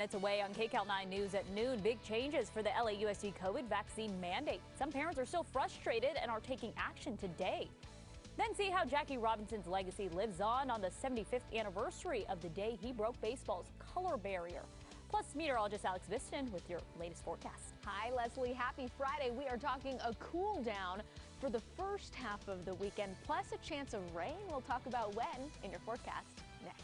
minutes away on Kcal 9 News at noon. Big changes for the LAUSD COVID vaccine mandate. Some parents are still frustrated and are taking action today. Then see how Jackie Robinson's legacy lives on the 75th anniversary of the day he broke baseball's color barrier. Plus, meteorologist Alex Viston with your latest forecast. Hi, Leslie. Happy Friday. We are talking a cool down for the first half of the weekend, plus a chance of rain. We'll talk about when in your forecast next.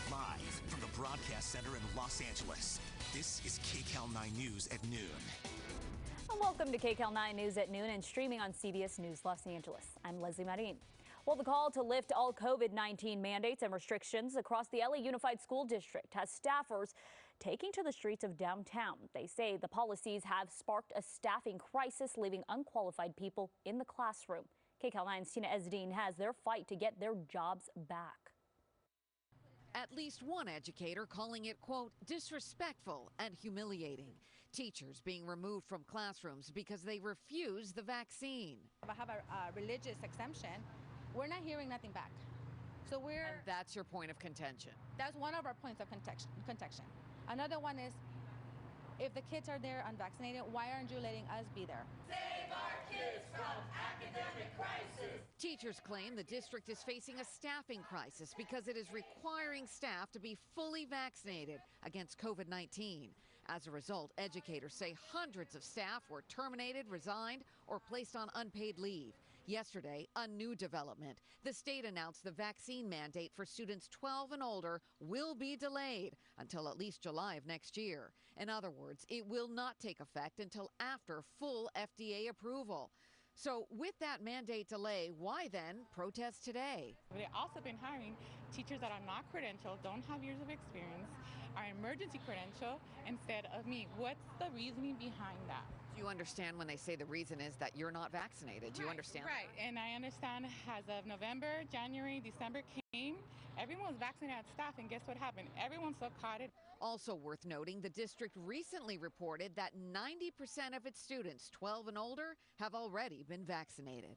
Live from the Broadcast Center in Los Angeles, this is Kcal 9 News at noon. And welcome to Kcal 9 News at noon and streaming on CBS News Los Angeles. I'm Leslie Marin. Well, the call to lift all COVID-19 mandates and restrictions across the LA Unified School District has staffers taking to the streets of downtown. They say the policies have sparked a staffing crisis, leaving unqualified people in the classroom. Kcal 9's Tina Ezdine has their fight to get their jobs back. At least one educator calling it, quote, disrespectful and humiliating. Teachers being removed from classrooms because they refuse the vaccine. If I have a religious exemption, we're not hearing nothing back. So And that's your point of contention. That's one of our points of contention. Another one is, if the kids are there unvaccinated, why aren't you letting us be there? Save our kids from academic crisis. Teachers claim the district is facing a staffing crisis because it is requiring staff to be fully vaccinated against COVID-19. As a result, educators say hundreds of staff were terminated, resigned, or placed on unpaid leave. Yesterday, a new development. The state announced the vaccine mandate for students 12 and older will be delayed until at least July of next year. In other words, it will not take effect until after full FDA approval. So with that mandate delay, why then protest today? They've also been hiring teachers that are not credentialed, don't have years of experience, are emergency credential instead of me. What's the reasoning behind that? Do you understand when they say the reason is that you're not vaccinated? Do you understand? Right, and I understand as of November, January, December came, everyone was vaccinated at staff, and guess what happened? Everyone still caught it. Also worth noting, the district recently reported that 90% of its students 12 and older have already been vaccinated.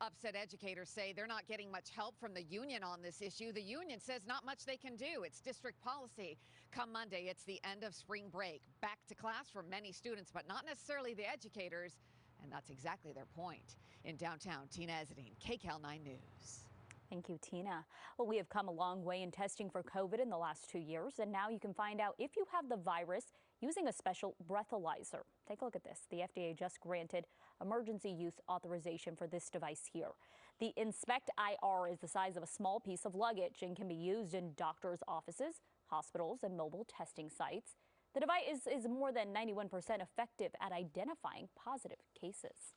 Upset educators say they're not getting much help from the union on this issue. The union says not much they can do. It's district policy. Come Monday, it's the end of spring break. Back to class for many students, but not necessarily the educators. And that's exactly their point. In downtown, Tina Ezdine, Kcal 9 News. Thank you, Tina. Well, we have come a long way in testing for COVID in the last 2 years, and now you can find out if you have the virus using a special breathalyzer. Take a look at this. The FDA just granted emergency use authorization for this device here. The Inspect IR is the size of a small piece of luggage and can be used in doctors' offices, hospitals, and mobile testing sites. The device is more than 91% effective at identifying positive cases.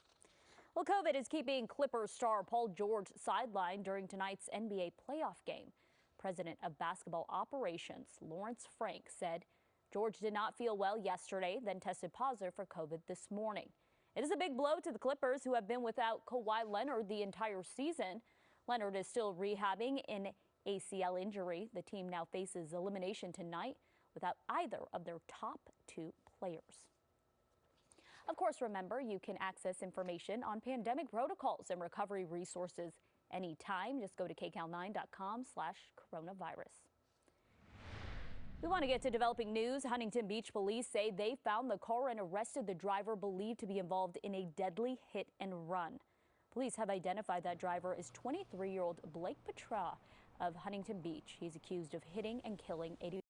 Well, COVID is keeping Clippers star Paul George sidelined during tonight's NBA playoff game. President of Basketball Operations, Lawrence Frank, said George did not feel well yesterday, then tested positive for COVID this morning. It is a big blow to the Clippers, who have been without Kawhi Leonard the entire season. Leonard is still rehabbing an ACL injury. The team now faces elimination tonight without either of their top two players. Of course, remember, you can access information on pandemic protocols and recovery resources anytime. Just go to kcal9.com/coronavirus. We want to get to developing news. Huntington Beach police say they found the car and arrested the driver believed to be involved in a deadly hit and run. Police have identified that driver as 23-year-old Blake Petra. of Huntington Beach. He's accused of hitting and killing a